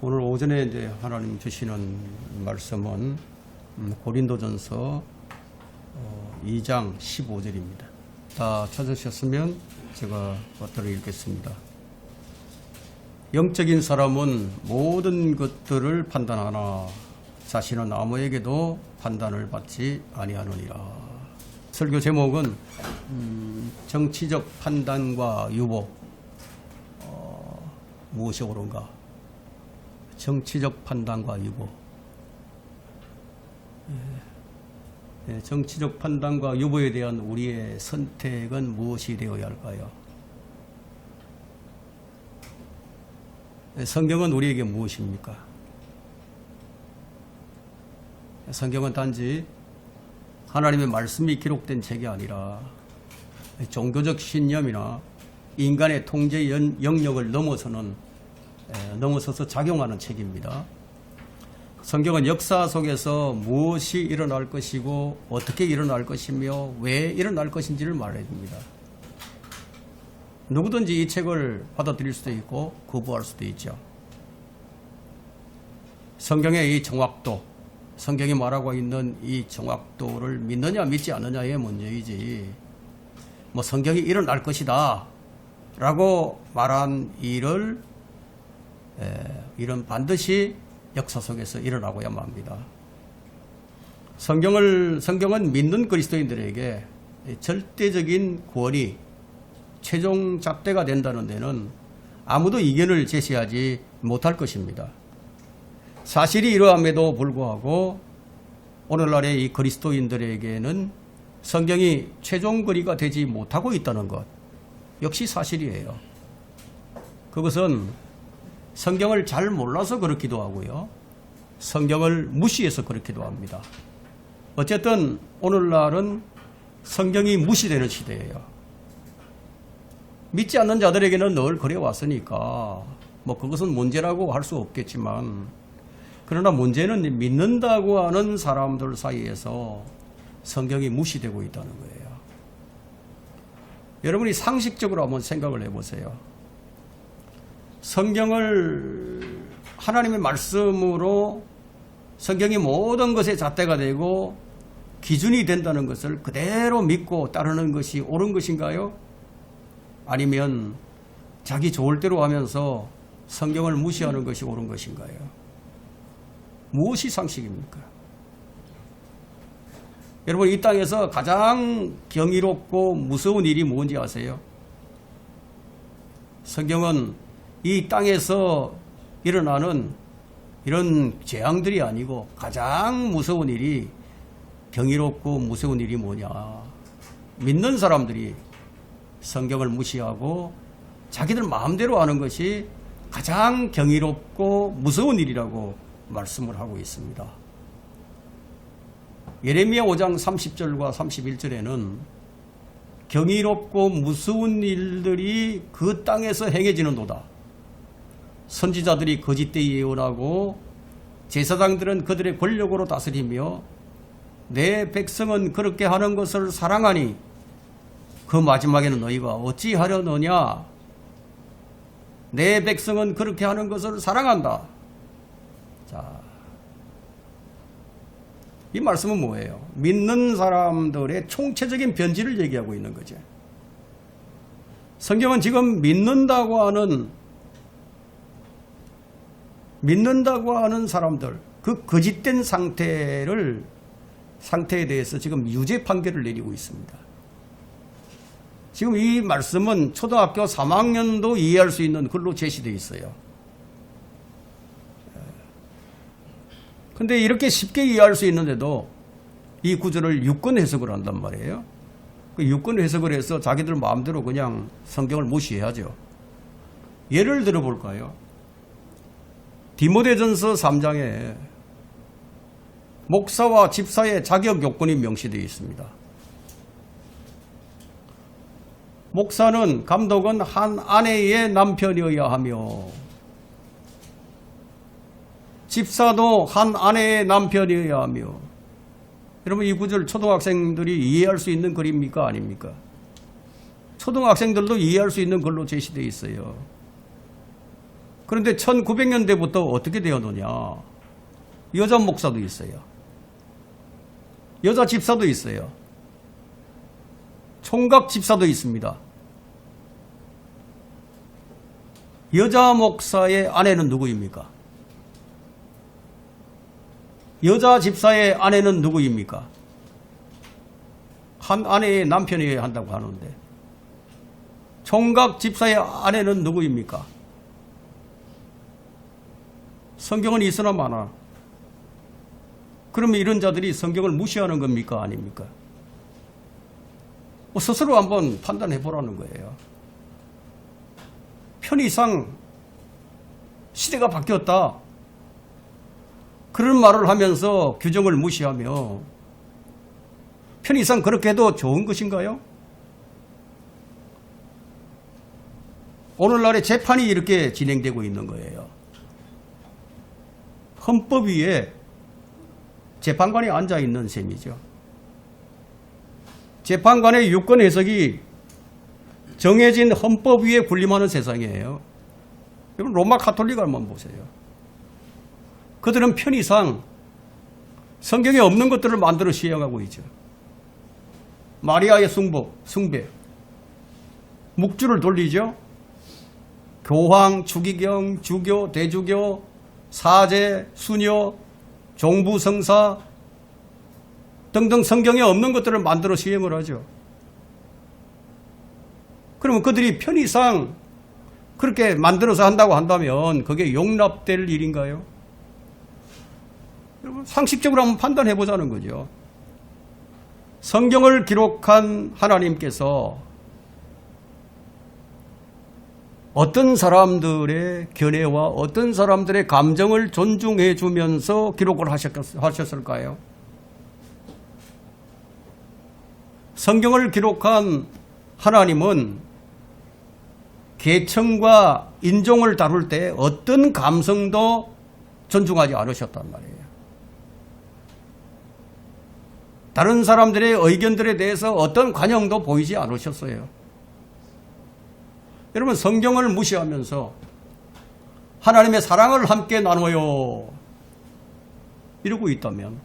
오늘 오전에 이제 하나님 주시는 말씀은 고린도전서 2장 15절입니다. 다 찾으셨으면 제가 받들어 읽겠습니다. 영적인 사람은 모든 것들을 판단하나 자신은 아무에게도 판단을 받지 아니하느니라. 설교 제목은 정치적 판단과 유보, 무엇이 옳은가? 정치적 판단과 유보. 정치적 판단과 유보에 대한 우리의 선택은 무엇이 되어야 할까요? 성경은 우리에게 무엇입니까? 성경은 단지 하나님의 말씀이 기록된 책이 아니라 종교적 신념이나 인간의 통제 영역을 넘어서서 작용하는 책입니다. 성경은 역사 속에서 무엇이 일어날 것이고 어떻게 일어날 것이며 왜 일어날 것인지를 말해줍니다. 누구든지 이 책을 받아들일 수도 있고 거부할 수도 있죠. 성경의 이 정확도, 성경이 말하고 있는 이 정확도를 믿느냐 믿지 않느냐의 문제이지, 성경이 일어날 것이다 라고 말한 일은 반드시 역사 속에서 일어나고야만 합니다. 성경은 믿는 그리스도인들에게 절대적인 권위, 최종 잣대가 된다는 데는 아무도 이견을 제시하지 못할 것입니다. 사실이 이러함에도 불구하고 오늘날의 이 그리스도인들에게는 성경이 최종 거리가 되지 못하고 있다는 것 역시 사실이에요. 그것은 성경을 잘 몰라서 그렇기도 하고요, 성경을 무시해서 그렇기도 합니다. 어쨌든 오늘날은 성경이 무시되는 시대예요. 믿지 않는 자들에게는 늘 그래왔으니까 그것은 문제라고 할 수 없겠지만, 그러나 문제는 믿는다고 하는 사람들 사이에서 성경이 무시되고 있다는 거예요. 여러분이 상식적으로 한번 생각을 해보세요. 성경을 하나님의 말씀으로 성경이 모든 것의 잣대가 되고 기준이 된다는 것을 그대로 믿고 따르는 것이 옳은 것인가요? 아니면 자기 좋을 대로 하면서 성경을 무시하는 것이 옳은 것인가요? 무엇이 상식입니까? 여러분, 이 땅에서 가장 경이롭고 무서운 일이 뭔지 아세요? 성경은 이 땅에서 일어나는 이런 재앙들이 아니고 가장 무서운 일이, 경이롭고 무서운 일이 뭐냐? 믿는 사람들이 성경을 무시하고 자기들 마음대로 하는 것이 가장 경이롭고 무서운 일이라고 말씀을 하고 있습니다. 예레미야 5장 30절과 31절에는 경이롭고 무서운 일들이 그 땅에서 행해지는도다. 선지자들이 거짓되이 예언하고 제사장들은 그들의 권력으로 다스리며 내 백성은 그렇게 하는 것을 사랑하니 그 마지막에는 너희가 어찌하려느냐? 내 백성은 그렇게 하는 것을 사랑한다. 자, 이 말씀은 뭐예요? 믿는 사람들의 총체적인 변질을 얘기하고 있는 거죠. 성경은 지금 믿는다고 하는 사람들, 그 거짓된 상태에 대해서 지금 유죄 판결을 내리고 있습니다. 지금 이 말씀은 초등학교 3학년도 이해할 수 있는 글로 제시되어 있어요. 근데 이렇게 쉽게 이해할 수 있는데도 이 구절을 유권 해석을 한단 말이에요. 그 유권 해석을 해서 자기들 마음대로 그냥 성경을 무시해야죠. 예를 들어 볼까요? 디모데전서 3장에 목사와 집사의 자격 요건이 명시되어 있습니다. 목사는, 감독은 한 아내의 남편이어야 하며 집사도 한 아내의 남편이어야 하며. 여러분, 이 구절 초등학생들이 이해할 수 있는 글입니까? 아닙니까? 초등학생들도 이해할 수 있는 글로 제시되어 있어요. 그런데 1900년대부터 어떻게 되었느냐. 여자 목사도 있어요. 여자 집사도 있어요. 총각 집사도 있습니다. 여자 목사의 아내는 누구입니까? 여자 집사의 아내는 누구입니까? 한 아내의 남편이어야 한다고 하는데 총각 집사의 아내는 누구입니까? 성경은 있으나 마나. 그러면 이런 자들이 성경을 무시하는 겁니까? 아닙니까? 스스로 한번 판단해 보라는 거예요. 편의상 시대가 바뀌었다. 그런 말을 하면서 규정을 무시하며 편의상 그렇게 해도 좋은 것인가요? 오늘날의 재판이 이렇게 진행되고 있는 거예요. 헌법 위에 재판관이 앉아있는 셈이죠. 재판관의 유권 해석이 정해진 헌법 위에 군림하는 세상이에요. 여러분 로마 가톨릭을만 보세요. 그들은 편의상 성경에 없는 것들을 만들어 시행하고 있죠. 마리아의 숭배, 묵주를 돌리죠. 교황, 추기경, 주교, 대주교, 사제, 수녀, 종부성사 등등 성경에 없는 것들을 만들어 시행을 하죠. 그러면 그들이 편의상 그렇게 만들어서 한다고 한다면 그게 용납될 일인가요? 여러분 상식적으로 한번 판단해 보자는 거죠. 성경을 기록한 하나님께서 어떤 사람들의 견해와 어떤 사람들의 감정을 존중해 주면서 기록을 하셨을까요? 성경을 기록한 하나님은 계층과 인종을 다룰 때 어떤 감성도 존중하지 않으셨단 말이에요. 다른 사람들의 의견들에 대해서 어떤 관용도 보이지 않으셨어요. 여러분 성경을 무시하면서 하나님의 사랑을 함께 나눠요 이러고 있다면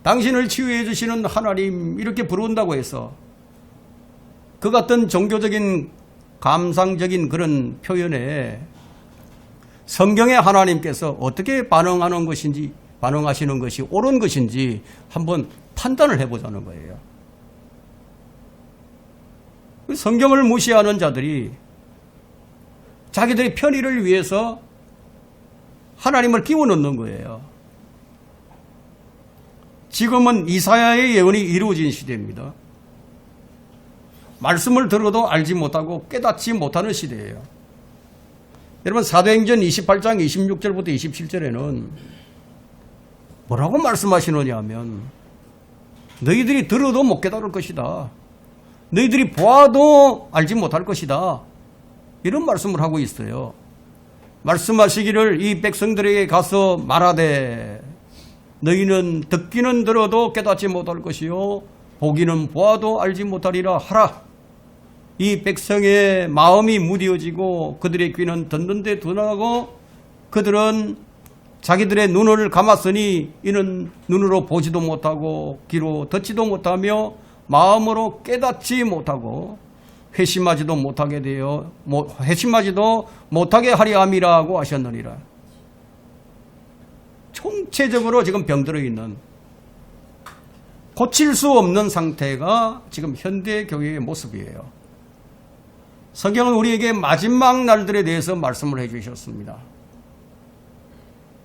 당신을 치유해 주시는 하나님 이렇게 부른다고 해서 그 같은 종교적인 감상적인 그런 표현에 성경의 하나님께서 어떻게 반응하시는 것이 옳은 것인지 한번 판단을 해보자는 거예요. 성경을 무시하는 자들이 자기들의 편의를 위해서 하나님을 끼워 넣는 거예요. 지금은 이사야의 예언이 이루어진 시대입니다. 말씀을 들어도 알지 못하고 깨닫지 못하는 시대예요. 여러분 사도행전 28장 26절부터 27절에는 뭐라고 말씀하시느냐 하면 너희들이 들어도 못 깨달을 것이다. 너희들이 보아도 알지 못할 것이다. 이런 말씀을 하고 있어요. 말씀하시기를 이 백성들에게 가서 말하되 너희는 듣기는 들어도 깨닫지 못할 것이요 보기는 보아도 알지 못하리라 하라. 이 백성의 마음이 무디어지고 그들의 귀는 듣는 데 둔하고 그들은 자기들의 눈을 감았으니 이는 눈으로 보지도 못하고 귀로 듣지도 못하며 마음으로 깨닫지 못하고 회심하지도 못하게 하려 함이라고 하셨느니라. 총체적으로 지금 병들어 있는 고칠 수 없는 상태가 지금 현대 교회의 모습이에요. 성경은 우리에게 마지막 날들에 대해서 말씀을 해주셨습니다.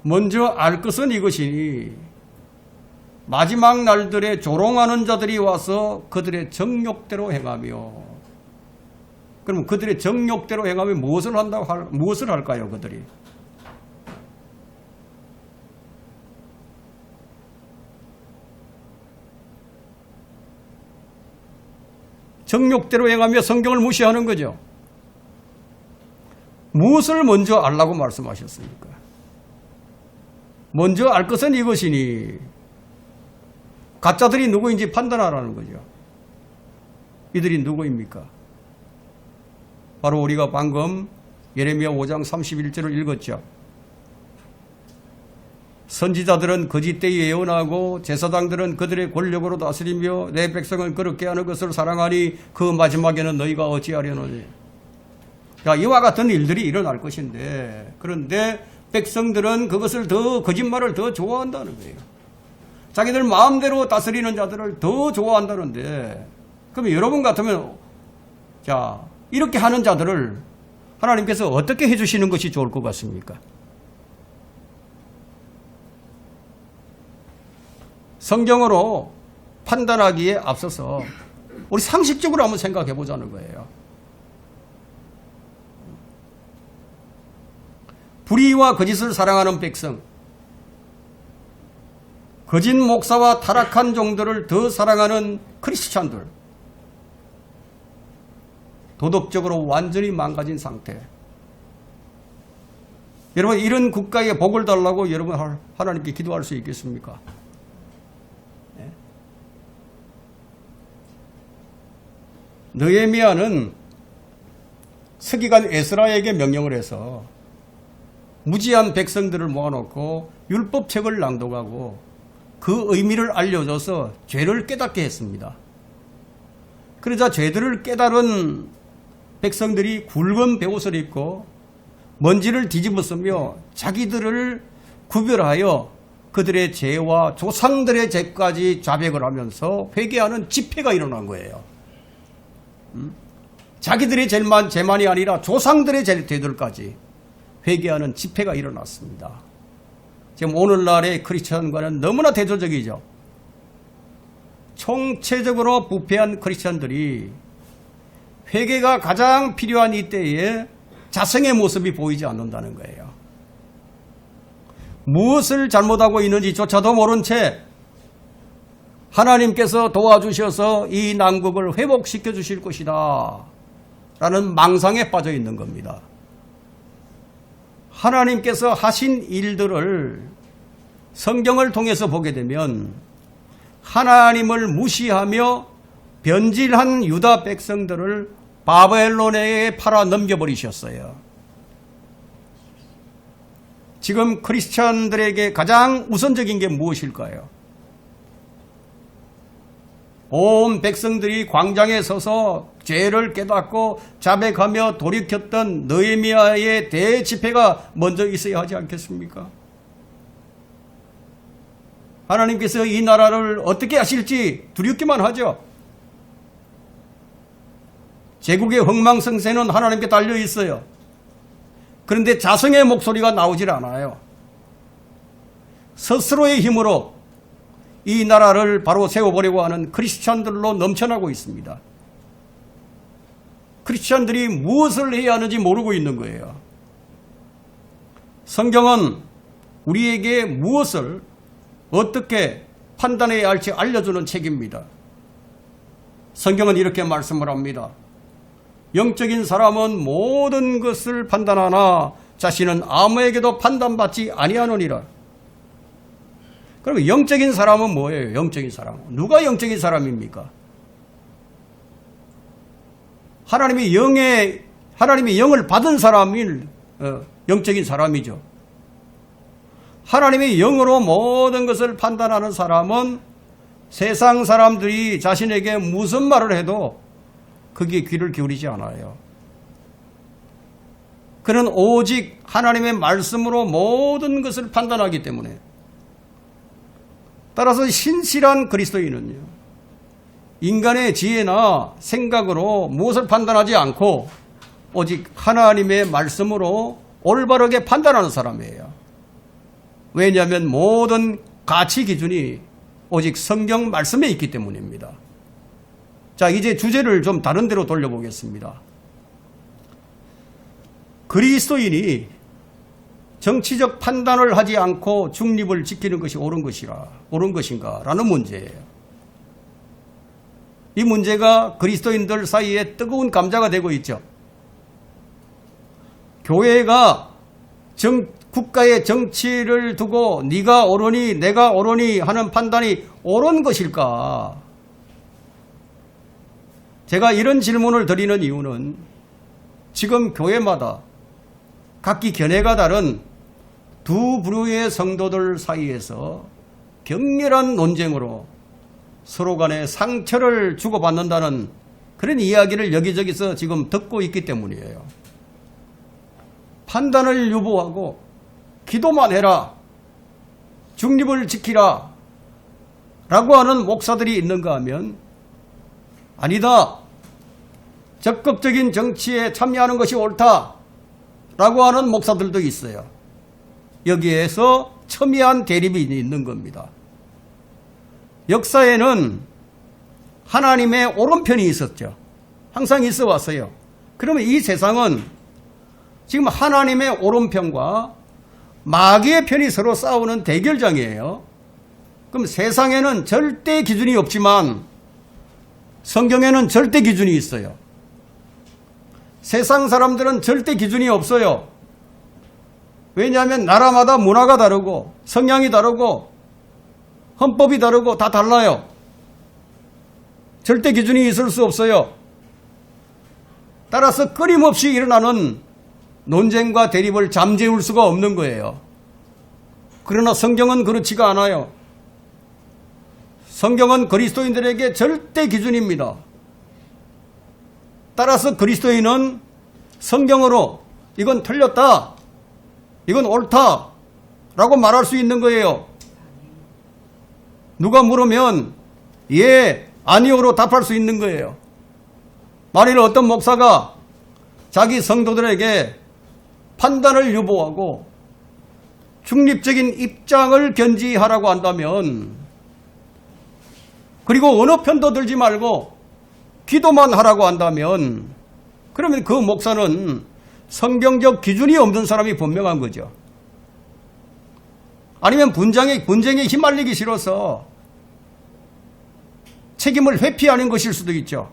먼저 알 것은 이것이니 마지막 날들에 조롱하는 자들이 와서 그들의 정욕대로 행하며, 그럼 그들의 정욕대로 행하며 무엇을 할까요? 그들이 정욕대로 행하며 성경을 무시하는 거죠. 무엇을 먼저 알라고 말씀하셨습니까? 먼저 알 것은 이것이니 가짜들이 누구인지 판단하라는 거죠. 이들이 누구입니까? 바로 우리가 방금 예레미야 5장 31절을 읽었죠. 선지자들은 거짓되이 예언하고 제사장들은 그들의 권력으로 다스리며 내 백성을 그렇게 하는 것을 사랑하니 그 마지막에는 너희가 어찌하려느니. 자, 이와 같은 일들이 일어날 것인데, 그런데 백성들은 그것을 더, 거짓말을 더 좋아한다는 거예요. 자기들 마음대로 다스리는 자들을 더 좋아한다는데, 그러면 여러분 같으면, 자, 이렇게 하는 자들을 하나님께서 어떻게 해주시는 것이 좋을 것 같습니까? 성경으로 판단하기에 앞서서 우리 상식적으로 한번 생각해 보자는 거예요. 불의와 거짓을 사랑하는 백성, 거짓 목사와 타락한 종들을 더 사랑하는 크리스찬들, 도덕적으로 완전히 망가진 상태. 여러분, 이런 국가에 복을 달라고 여러분 하나님께 기도할 수 있겠습니까? 느헤미야는 서기관 에스라에게 명령을 해서 무지한 백성들을 모아놓고 율법책을 낭독하고 그 의미를 알려줘서 죄를 깨닫게 했습니다. 그러자 죄들을 깨달은 백성들이 굵은 베옷을 입고 먼지를 뒤집어 쓰며 자기들을 구별하여 그들의 죄와 조상들의 죄까지 자백을 하면서 회개하는 집회가 일어난 거예요. 자기들의 죄만이 아니라 조상들의 죄들까지 회개하는 집회가 일어났습니다. 지금 오늘날의 크리스천과는 너무나 대조적이죠. 총체적으로 부패한 크리스천들이 회개가 가장 필요한 이때에 자성의 모습이 보이지 않는다는 거예요. 무엇을 잘못하고 있는지조차도 모른 채 하나님께서 도와주셔서 이 난국을 회복시켜 주실 것이다 라는 망상에 빠져 있는 겁니다. 하나님께서 하신 일들을 성경을 통해서 보게 되면 하나님을 무시하며 변질한 유다 백성들을 바벨론에 팔아 넘겨버리셨어요. 지금 크리스천들에게 가장 우선적인 게 무엇일까요? 온 백성들이 광장에 서서 죄를 깨닫고 자백하며 돌이켰던 느헤미야의 대집회가 먼저 있어야 하지 않겠습니까? 하나님께서 이 나라를 어떻게 하실지 두렵기만 하죠. 제국의 흥망성쇠는 하나님께 달려 있어요. 그런데 자성의 목소리가 나오질 않아요. 스스로의 힘으로 이 나라를 바로 세워보려고 하는 크리스찬들로 넘쳐나고 있습니다. 크리스찬들이 무엇을 해야 하는지 모르고 있는 거예요. 성경은 우리에게 무엇을 어떻게 판단해야 할지 알려주는 책입니다. 성경은 이렇게 말씀을 합니다. 영적인 사람은 모든 것을 판단하나 자신은 아무에게도 판단받지 아니하느니라. 그럼 영적인 사람은 뭐예요? 영적인 사람. 누가 영적인 사람입니까? 하나님의 영을 받은 사람이 영적인 사람이죠. 하나님의 영으로 모든 것을 판단하는 사람은 세상 사람들이 자신에게 무슨 말을 해도 거기에 귀를 기울이지 않아요. 그는 오직 하나님의 말씀으로 모든 것을 판단하기 때문에, 따라서 신실한 그리스도인은요, 인간의 지혜나 생각으로 무엇을 판단하지 않고 오직 하나님의 말씀으로 올바르게 판단하는 사람이에요. 왜냐하면 모든 가치 기준이 오직 성경 말씀에 있기 때문입니다. 자, 이제 주제를 좀 다른 데로 돌려보겠습니다. 그리스도인이 정치적 판단을 하지 않고 중립을 지키는 것이 옳은 것인가 라는 문제예요. 이 문제가 그리스도인들 사이에 뜨거운 감자가 되고 있죠. 교회가 국가의 정치를 두고 네가 옳으니 내가 옳으니 하는 판단이 옳은 것일까? 제가 이런 질문을 드리는 이유는 지금 교회마다 각기 견해가 다른 두 부류의 성도들 사이에서 격렬한 논쟁으로 서로 간에 상처를 주고받는다는 그런 이야기를 여기저기서 지금 듣고 있기 때문이에요. 판단을 유보하고 기도만 해라, 중립을 지키라 라고 하는 목사들이 있는가 하면 아니다, 적극적인 정치에 참여하는 것이 옳다 라고 하는 목사들도 있어요. 여기에서 첨예한 대립이 있는 겁니다. 역사에는 하나님의 오른편이 있었죠. 항상 있어 왔어요. 그러면 이 세상은 지금 하나님의 오른편과 마귀의 편이 서로 싸우는 대결장이에요. 그럼 세상에는 절대 기준이 없지만 성경에는 절대 기준이 있어요. 세상 사람들은 절대 기준이 없어요. 왜냐하면 나라마다 문화가 다르고 성향이 다르고 헌법이 다르고 다 달라요. 절대 기준이 있을 수 없어요. 따라서 끊임없이 일어나는 논쟁과 대립을 잠재울 수가 없는 거예요. 그러나 성경은 그렇지가 않아요. 성경은 그리스도인들에게 절대 기준입니다. 따라서 그리스도인은 성경으로 이건 틀렸다, 이건 옳다 라고 말할 수 있는 거예요. 누가 물으면 예, 아니오로 답할 수 있는 거예요. 만일 어떤 목사가 자기 성도들에게 판단을 유보하고 중립적인 입장을 견지하라고 한다면, 그리고 어느 편도 들지 말고 기도만 하라고 한다면, 그러면 그 목사는 성경적 기준이 없는 사람이 분명한 거죠. 아니면 분쟁에 휘말리기 싫어서 책임을 회피하는 것일 수도 있죠.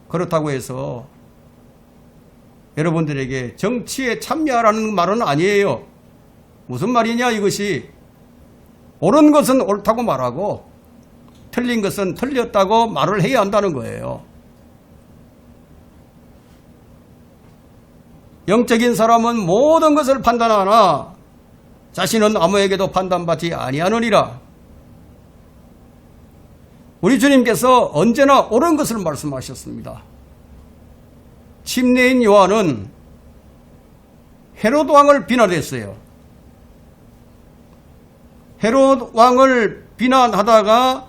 그렇다고 해서 여러분들에게 정치에 참여하라는 말은 아니에요. 무슨 말이냐 이것이. 옳은 것은 옳다고 말하고 틀린 것은 틀렸다고 말을 해야 한다는 거예요. 영적인 사람은 모든 것을 판단하나 자신은 아무에게도 판단받지 아니하느니라. 우리 주님께서 언제나 옳은 것을 말씀하셨습니다. 침례인 요한은 헤롯 왕을 비난했어요. 헤롯 왕을 비난하다가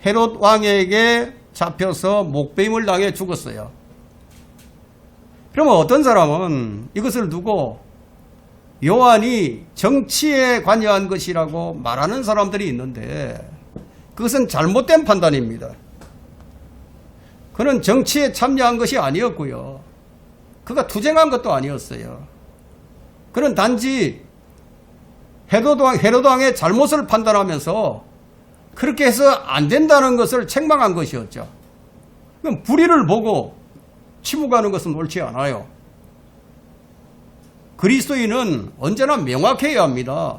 헤롯 왕에게 잡혀서 목베임을 당해 죽었어요. 그러면 어떤 사람은 이것을 두고 요한이 정치에 관여한 것이라고 말하는 사람들이 있는데 그것은 잘못된 판단입니다. 그는 정치에 참여한 것이 아니었고요. 그가 투쟁한 것도 아니었어요. 그는 단지 헤롯 왕의 잘못을 판단하면서 그렇게 해서 안 된다는 것을 책망한 것이었죠. 그럼 불의를 보고 치부가는 것은 옳지 않아요. 그리스도인은 언제나 명확해야 합니다.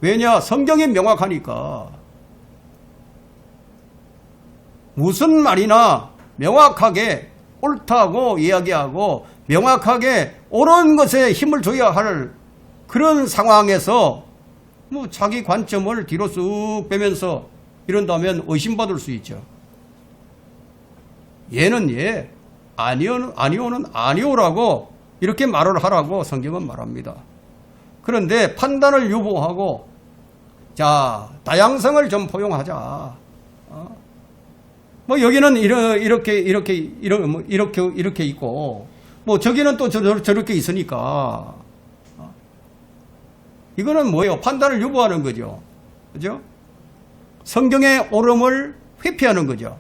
왜냐? 성경이 명확하니까. 무슨 말이나 명확하게 옳다고 이야기하고 명확하게 옳은 것에 힘을 줘야 할 그런 상황에서 뭐 자기 관점을 뒤로 쑥 빼면서 이런다면 의심받을 수 있죠. 얘는 얘, 아니오는 아니오라고 이렇게 말을 하라고 성경은 말합니다. 그런데 판단을 유보하고 자, 다양성을 좀 포용하자. 뭐 여기는 이렇게 있고 뭐 저기는 또 저렇게 있으니까 이거는 뭐예요? 판단을 유보하는 거죠. 그죠? 성경의 옳음을 회피하는 거죠.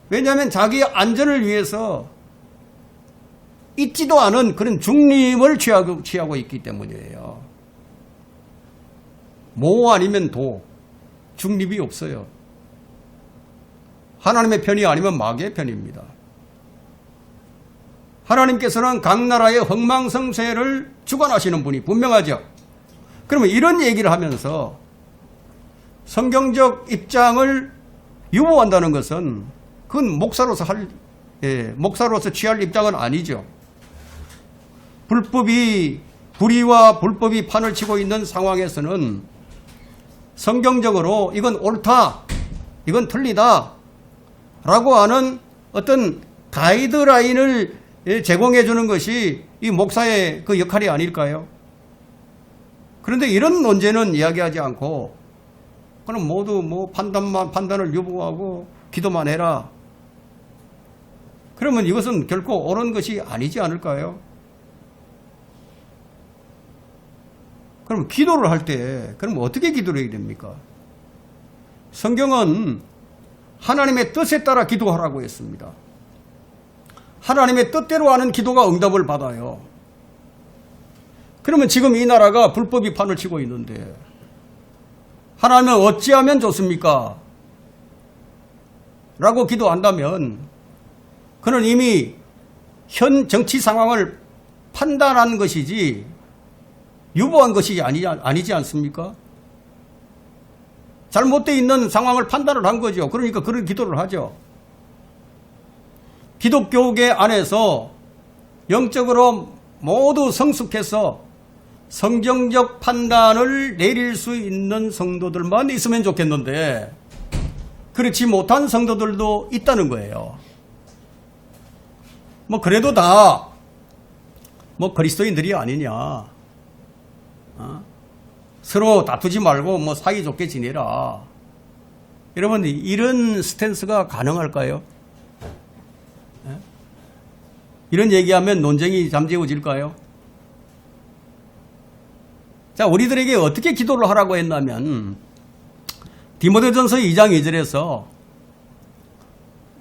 왜냐하면 자기 안전을 위해서 있지도 않은 그런 중립을 취하고 있기 때문이에요. 모 아니면 도, 중립이 없어요. 하나님의 편이 아니면 마귀의 편입니다. 하나님께서는 각 나라의 흥망성쇠를 주관하시는 분이 분명하죠. 그러면 이런 얘기를 하면서 성경적 입장을 유보한다는 것은 그건 목사로서 할 목사로서 취할 입장은 아니죠. 불의와 불법이 판을 치고 있는 상황에서는 성경적으로 이건 옳다, 이건 틀리다 라고 하는 어떤 가이드라인을 제공해 주는 것이 이 목사의 그 역할이 아닐까요? 그런데 이런 논제는 이야기하지 않고 그럼 모두 판단을 유보하고 기도만 해라. 그러면 이것은 결코 옳은 것이 아니지 않을까요? 그럼 기도를 할 때 그럼 어떻게 기도를 해야 됩니까? 성경은 하나님의 뜻에 따라 기도하라고 했습니다. 하나님의 뜻대로 하는 기도가 응답을 받아요. 그러면 지금 이 나라가 불법이 판을 치고 있는데 하나님은 어찌하면 좋습니까? 라고 기도한다면 그는 이미 현 정치 상황을 판단한 것이지 유보한 것이 아니지 않습니까? 잘못되어 있는 상황을 판단을 한 거죠. 그러니까 그런 기도를 하죠. 기독교계 안에서 영적으로 모두 성숙해서 성경적 판단을 내릴 수 있는 성도들만 있으면 좋겠는데 그렇지 못한 성도들도 있다는 거예요. 그래도 다 그리스도인들이 아니냐. 서로 다투지 말고 사이좋게 지내라. 여러분 이런 스탠스가 가능할까요? 이런 얘기하면 논쟁이 잠재워질까요? 자, 우리들에게 어떻게 기도를 하라고 했냐면 디모데전서 2장 2절에서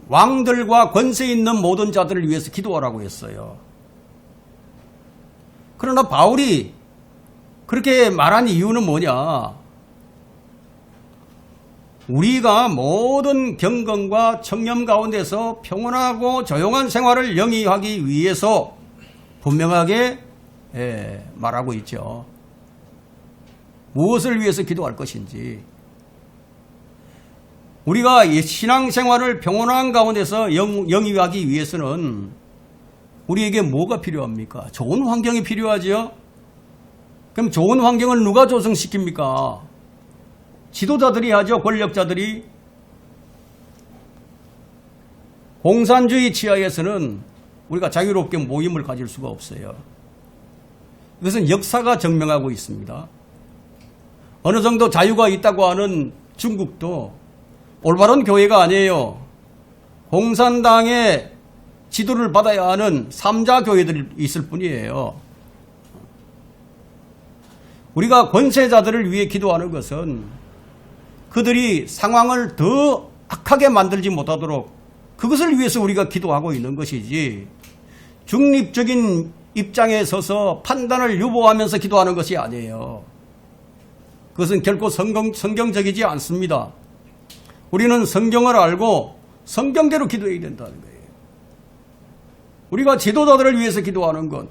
왕들과 권세 있는 모든 자들을 위해서 기도하라고 했어요. 그러나 바울이 그렇게 말한 이유는 뭐냐? 우리가 모든 경건과 청렴 가운데서 평온하고 조용한 생활을 영위하기 위해서 분명하게 말하고 있죠. 무엇을 위해서 기도할 것인지. 우리가 신앙생활을 평온한 가운데서 영위하기 위해서는 우리에게 뭐가 필요합니까? 좋은 환경이 필요하죠. 그럼 좋은 환경을 누가 조성시킵니까? 지도자들이 하죠. 권력자들이. 공산주의 치하에서는 우리가 자유롭게 모임을 가질 수가 없어요. 이것은 역사가 증명하고 있습니다. 어느 정도 자유가 있다고 하는 중국도 올바른 교회가 아니에요. 공산당의 지도를 받아야 하는 3자 교회들이 있을 뿐이에요. 우리가 권세자들을 위해 기도하는 것은 그들이 상황을 더 악하게 만들지 못하도록 그것을 위해서 우리가 기도하고 있는 것이지 중립적인 입장에 서서 판단을 유보하면서 기도하는 것이 아니에요. 그것은 결코 성경적이지 않습니다. 우리는 성경을 알고 성경대로 기도해야 된다는 거예요. 우리가 지도자들을 위해서 기도하는 것,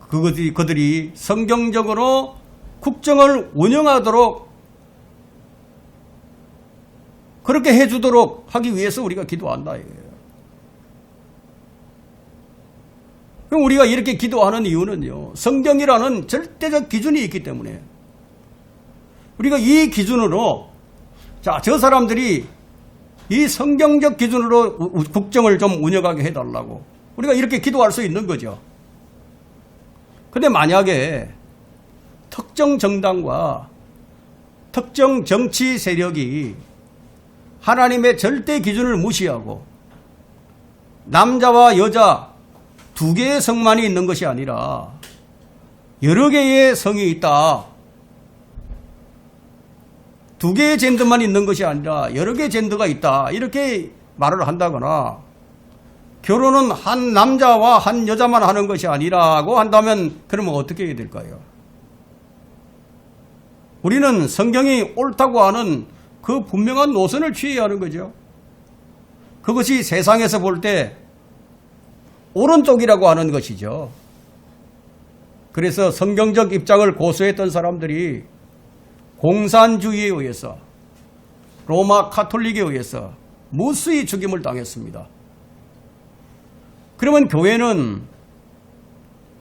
그들이 성경적으로 국정을 운영하도록 그렇게 해주도록 하기 위해서 우리가 기도한다 이거예요. 그럼 우리가 이렇게 기도하는 이유는요, 성경이라는 절대적 기준이 있기 때문에 우리가 이 기준으로 저 사람들이 이 성경적 기준으로 국정을 좀 운영하게 해달라고 우리가 이렇게 기도할 수 있는 거죠. 근데 만약에 특정 정당과 특정 정치 세력이 하나님의 절대 기준을 무시하고 남자와 여자 두 개의 성만이 있는 것이 아니라 여러 개의 성이 있다. 두 개의 젠더만 있는 것이 아니라 여러 개의 젠더가 있다. 이렇게 말을 한다거나 결혼은 한 남자와 한 여자만 하는 것이 아니라고 한다면 그러면 어떻게 해야 될까요? 우리는 성경이 옳다고 하는 그 분명한 노선을 취해야 하는 거죠. 그것이 세상에서 볼 때 오른쪽이라고 하는 것이죠. 그래서 성경적 입장을 고수했던 사람들이 공산주의에 의해서 로마 카톨릭에 의해서 무수히 죽임을 당했습니다. 그러면 교회는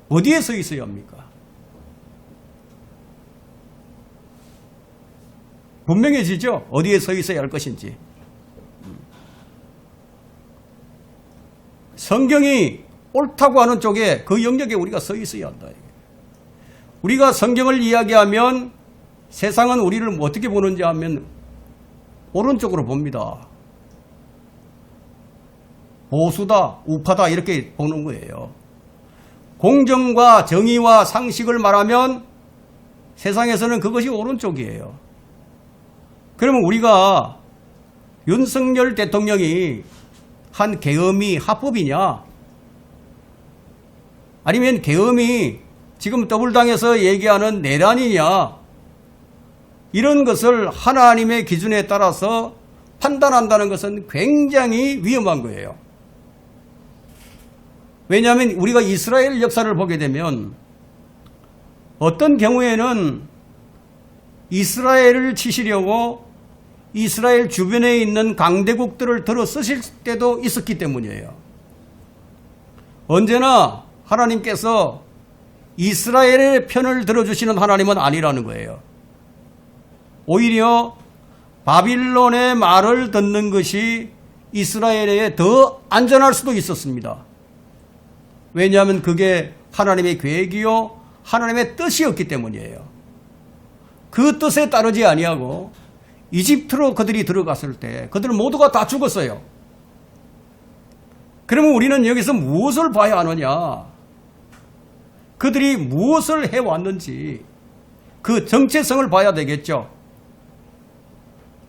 어디에 서 있어야 합니까? 분명해지죠? 어디에 서 있어야 할 것인지. 성경이 옳다고 하는 쪽에 그 영역에 우리가 서 있어야 한다. 우리가 성경을 이야기하면 세상은 우리를 어떻게 보는지 하면 오른쪽으로 봅니다. 보수다, 우파다 이렇게 보는 거예요. 공정과 정의와 상식을 말하면 세상에서는 그것이 오른쪽이에요. 그러면 우리가 윤석열 대통령이 한 계엄이 합법이냐? 아니면 계엄이 지금 더불당에서 얘기하는 내란이냐? 이런 것을 하나님의 기준에 따라서 판단한다는 것은 굉장히 위험한 거예요. 왜냐하면 우리가 이스라엘 역사를 보게 되면 어떤 경우에는 이스라엘을 치시려고 이스라엘 주변에 있는 강대국들을 들어 쓰실 때도 있었기 때문이에요. 언제나 하나님께서 이스라엘의 편을 들어주시는 하나님은 아니라는 거예요. 오히려 바빌론의 말을 듣는 것이 이스라엘에 더 안전할 수도 있었습니다. 왜냐하면 그게 하나님의 계획이요 하나님의 뜻이었기 때문이에요. 그 뜻에 따르지 아니하고 이집트로 그들이 들어갔을 때 그들 모두가 다 죽었어요. 그러면 우리는 여기서 무엇을 봐야 하느냐? 그들이 무엇을 해왔는지 그 정체성을 봐야 되겠죠.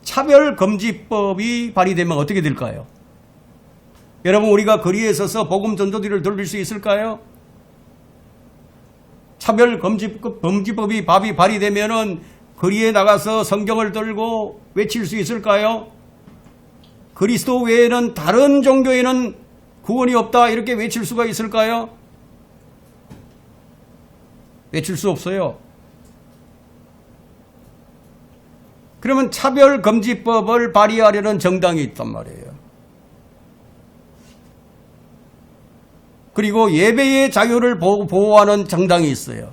차별금지법이 발의되면 어떻게 될까요? 여러분, 우리가 거리에 서서 복음 전도지를 돌릴 수 있을까요? 차별금지법이 발의되면은 거리에 나가서 성경을 들고 외칠 수 있을까요? 그리스도 외에는 다른 종교에는 구원이 없다 이렇게 외칠 수가 있을까요? 외칠 수 없어요. 그러면 차별금지법을 발의하려는 정당이 있단 말이에요. 그리고 예배의 자유를 보호하는 정당이 있어요.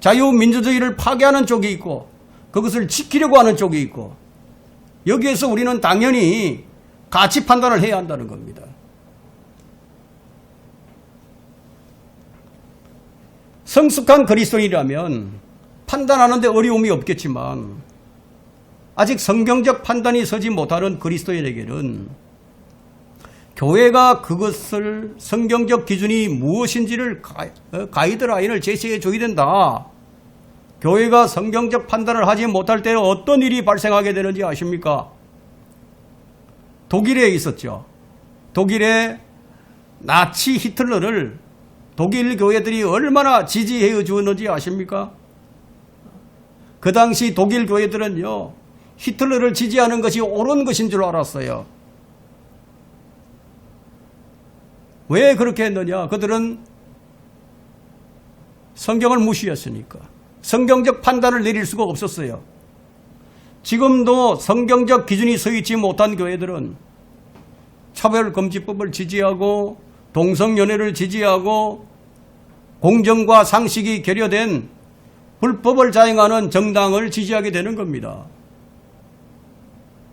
자유민주주의를 파괴하는 쪽이 있고 그것을 지키려고 하는 쪽이 있고 여기에서 우리는 당연히 가치 판단을 해야 한다는 겁니다. 성숙한 그리스도인이라면 판단하는데 어려움이 없겠지만 아직 성경적 판단이 서지 못하는 그리스도인에게는 교회가 그것을 성경적 기준이 무엇인지를 가이드라인을 제시해 줘야 된다. 교회가 성경적 판단을 하지 못할 때는 어떤 일이 발생하게 되는지 아십니까? 독일에 있었죠. 독일의 나치 히틀러를 독일 교회들이 얼마나 지지해 주었는지 아십니까? 그 당시 독일 교회들은요, 히틀러를 지지하는 것이 옳은 것인 줄 알았어요. 왜 그렇게 했느냐? 그들은 성경을 무시했으니까. 성경적 판단을 내릴 수가 없었어요. 지금도 성경적 기준이 서 있지 못한 교회들은 차별금지법을 지지하고 동성연애를 지지하고 공정과 상식이 결여된 불법을 자행하는 정당을 지지하게 되는 겁니다.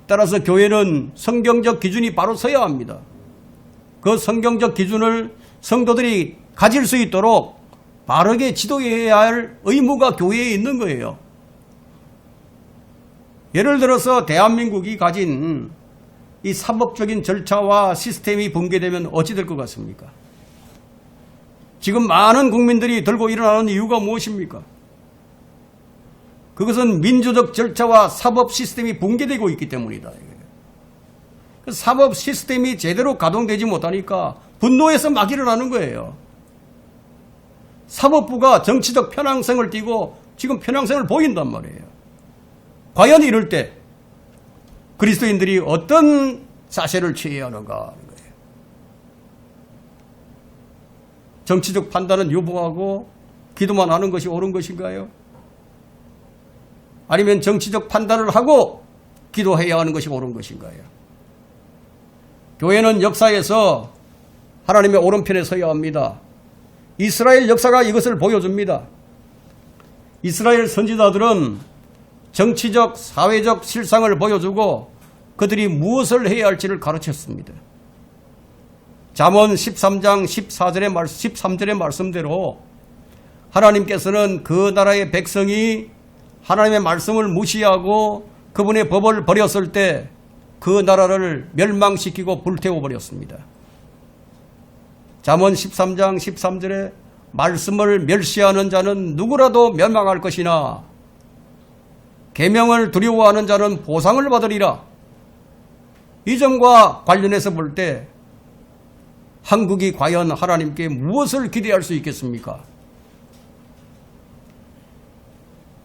따라서 교회는 성경적 기준이 바로 서야 합니다. 그 성경적 기준을 성도들이 가질 수 있도록 바르게 지도해야 할 의무가 교회에 있는 거예요. 예를 들어서 대한민국이 가진 이 사법적인 절차와 시스템이 붕괴되면 어찌 될 것 같습니까? 지금 많은 국민들이 들고 일어나는 이유가 무엇입니까? 그것은 민주적 절차와 사법 시스템이 붕괴되고 있기 때문이다. 그 사법 시스템이 제대로 가동되지 못하니까 분노해서 막 일어나는 거예요. 사법부가 정치적 편향성을 띠고 지금 편향성을 보인단 말이에요. 과연 이럴 때 그리스도인들이 어떤 자세를 취해야 하는가 하는 거예요. 정치적 판단은 유보하고 기도만 하는 것이 옳은 것인가요? 아니면 정치적 판단을 하고 기도해야 하는 것이 옳은 것인가요? 교회는 역사에서 하나님의 오른편에 서야 합니다. 이스라엘 역사가 이것을 보여줍니다. 이스라엘 선지자들은 정치적, 사회적 실상을 보여주고 그들이 무엇을 해야 할지를 가르쳤습니다. 잠언 13장 13절의 말씀대로 하나님께서는 그 나라의 백성이 하나님의 말씀을 무시하고 그분의 법을 버렸을 때 그 나라를 멸망시키고 불태워버렸습니다. 잠언 13장 13절에 말씀을 멸시하는 자는 누구라도 멸망할 것이나 계명을 두려워하는 자는 보상을 받으리라. 이 점과 관련해서 볼 때 한국이 과연 하나님께 무엇을 기대할 수 있겠습니까?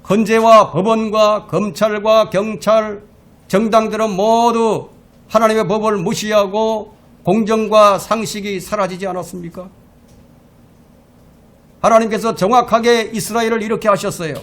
헌재와 법원과 검찰과 경찰, 정당들은 모두 하나님의 법을 무시하고 공정과 상식이 사라지지 않았습니까? 하나님께서 정확하게 이스라엘을 이렇게 하셨어요.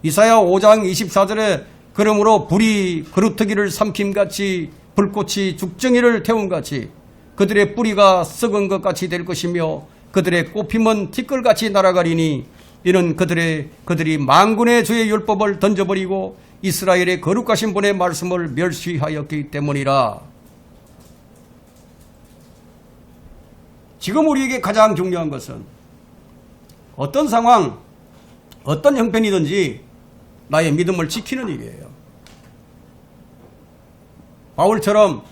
이사야 5장 24절에 그러므로 불이 그루터기를 삼킴같이 불꽃이 죽정이를 태운같이 그들의 뿌리가 썩은 것 같이 될 것이며 그들의 꽃힘은 티끌같이 날아가리니 이는 그들이 만군의 주의 율법을 던져버리고 이스라엘의 거룩하신 분의 말씀을 멸시하였기 때문이라. 지금 우리에게 가장 중요한 것은 어떤 상황, 어떤 형편이든지 나의 믿음을 지키는 일이에요. 바울처럼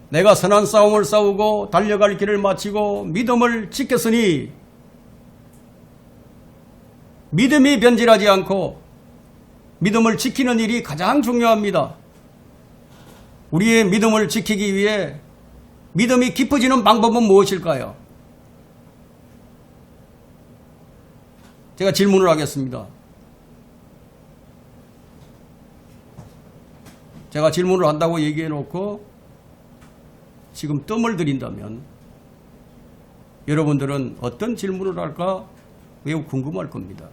내가 선한 싸움을 싸우고 달려갈 길을 마치고 믿음을 지켰으니 믿음이 변질하지 않고 믿음을 지키는 일이 가장 중요합니다. 우리의 믿음을 지키기 위해 믿음이 깊어지는 방법은 무엇일까요? 제가 질문을 하겠습니다. 제가 질문을 한다고 얘기해 놓고 지금 뜸을 들인다면 여러분들은 어떤 질문을 할까 매우 궁금할 겁니다.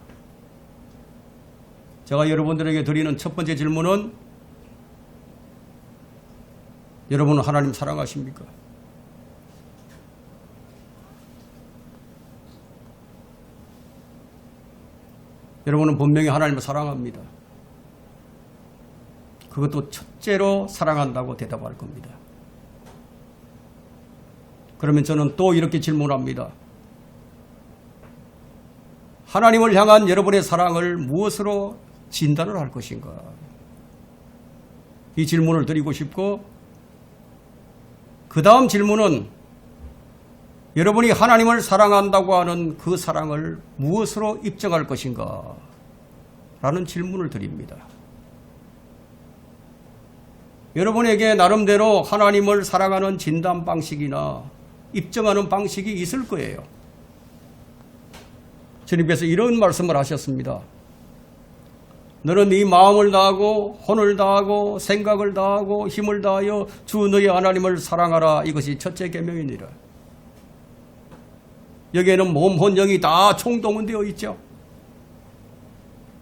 제가 여러분들에게 드리는 첫 번째 질문은 여러분은 하나님 사랑하십니까? 여러분은 분명히 하나님을 사랑합니다. 그것도 첫째로 사랑한다고 대답할 겁니다. 그러면 저는 또 이렇게 질문합니다. 하나님을 향한 여러분의 사랑을 무엇으로 진단을 할 것인가? 이 질문을 드리고 싶고 그 다음 질문은 여러분이 하나님을 사랑한다고 하는 그 사랑을 무엇으로 입증할 것인가? 라는 질문을 드립니다. 여러분에게 나름대로 하나님을 사랑하는 진단 방식이나 입증하는 방식이 있을 거예요. 주님께서 이런 말씀을 하셨습니다. 너는 네 마음을 다하고 혼을 다하고 생각을 다하고 힘을 다하여 주 너의 하나님을 사랑하라. 이것이 첫째 계명이니라. 여기에는 몸, 혼, 영이 다 총동원되어 있죠.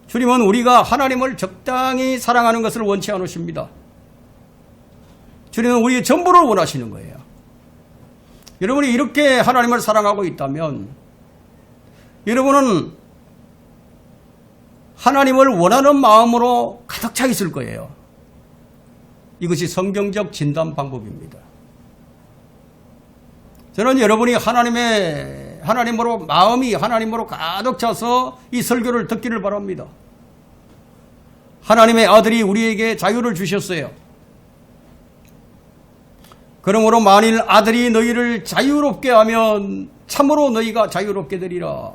주님은 우리가 하나님을 적당히 사랑하는 것을 원치 않으십니다. 주님은 우리의 전부를 원하시는 거예요. 여러분이 이렇게 하나님을 사랑하고 있다면 여러분은 하나님을 원하는 마음으로 가득 차 있을 거예요. 이것이 성경적 진단 방법입니다. 저는 여러분이 하나님으로 마음이 하나님으로 가득 차서 이 설교를 듣기를 바랍니다. 하나님의 아들이 우리에게 자유를 주셨어요. 그러므로 만일 아들이 너희를 자유롭게 하면 참으로 너희가 자유롭게 되리라.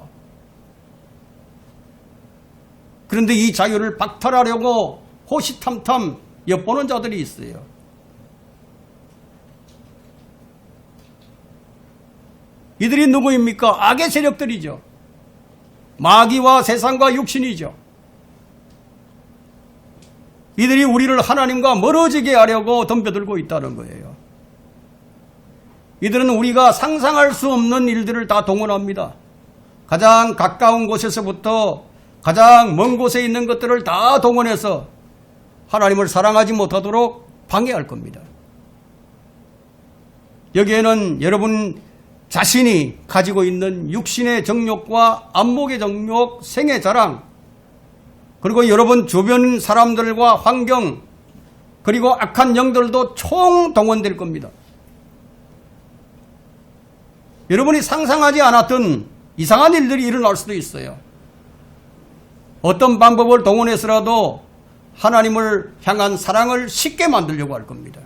그런데 이 자유를 박탈하려고 호시탐탐 엿보는 자들이 있어요. 이들이 누구입니까? 악의 세력들이죠. 마귀와 세상과 육신이죠. 이들이 우리를 하나님과 멀어지게 하려고 덤벼들고 있다는 거예요. 이들은 우리가 상상할 수 없는 일들을 다 동원합니다. 가장 가까운 곳에서부터 가장 먼 곳에 있는 것들을 다 동원해서 하나님을 사랑하지 못하도록 방해할 겁니다. 여기에는 여러분 자신이 가지고 있는 육신의 정욕과 안목의 정욕, 생의 자랑, 그리고 여러분 주변 사람들과 환경, 그리고 악한 영들도 총동원될 겁니다. 여러분이 상상하지 않았던 이상한 일들이 일어날 수도 있어요. 어떤 방법을 동원해서라도 하나님을 향한 사랑을 쉽게 만들려고 할 겁니다.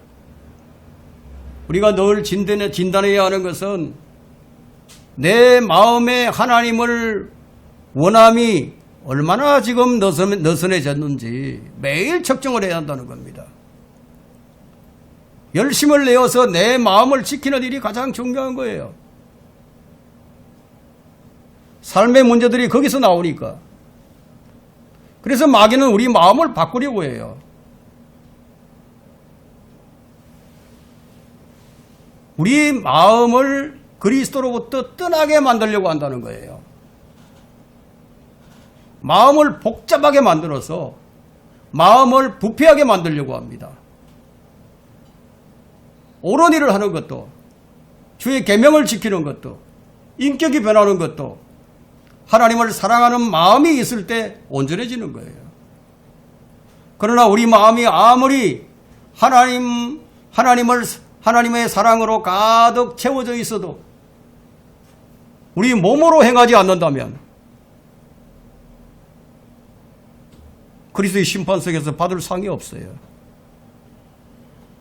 우리가 늘 진단해야 하는 것은 내 마음에 하나님을 원함이 얼마나 지금 느슨해졌는지 매일 측정을 해야 한다는 겁니다. 열심을 내어서 내 마음을 지키는 일이 가장 중요한 거예요. 삶의 문제들이 거기서 나오니까. 그래서 마귀는 우리 마음을 바꾸려고 해요. 우리 마음을 그리스도로부터 떠나게 만들려고 한다는 거예요. 마음을 복잡하게 만들어서 마음을 부패하게 만들려고 합니다. 옳은 일을 하는 것도, 주의 계명을 지키는 것도, 인격이 변하는 것도 하나님을 사랑하는 마음이 있을 때 온전해지는 거예요. 그러나 우리 마음이 아무리 하나님의 사랑으로 가득 채워져 있어도 우리 몸으로 행하지 않는다면 그리스도의 심판석에서 받을 상이 없어요.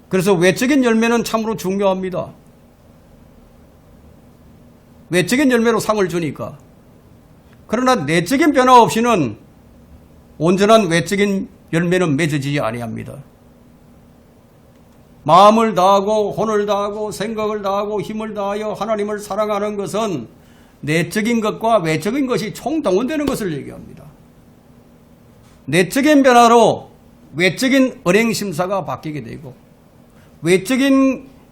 그래서 외적인 열매는 참으로 중요합니다. 외적인 열매로 상을 주니까. 그러나 내적인 변화 없이는 온전한 외적인 열매는 맺어지지 아니합니다. 마음을 다하고 혼을 다하고 생각을 다하고 힘을 다하여 하나님을 사랑하는 것은 내적인 것과 외적인 것이 총동원되는 것을 얘기합니다. 내적인 변화로 외적인 언행심사가 바뀌게 되고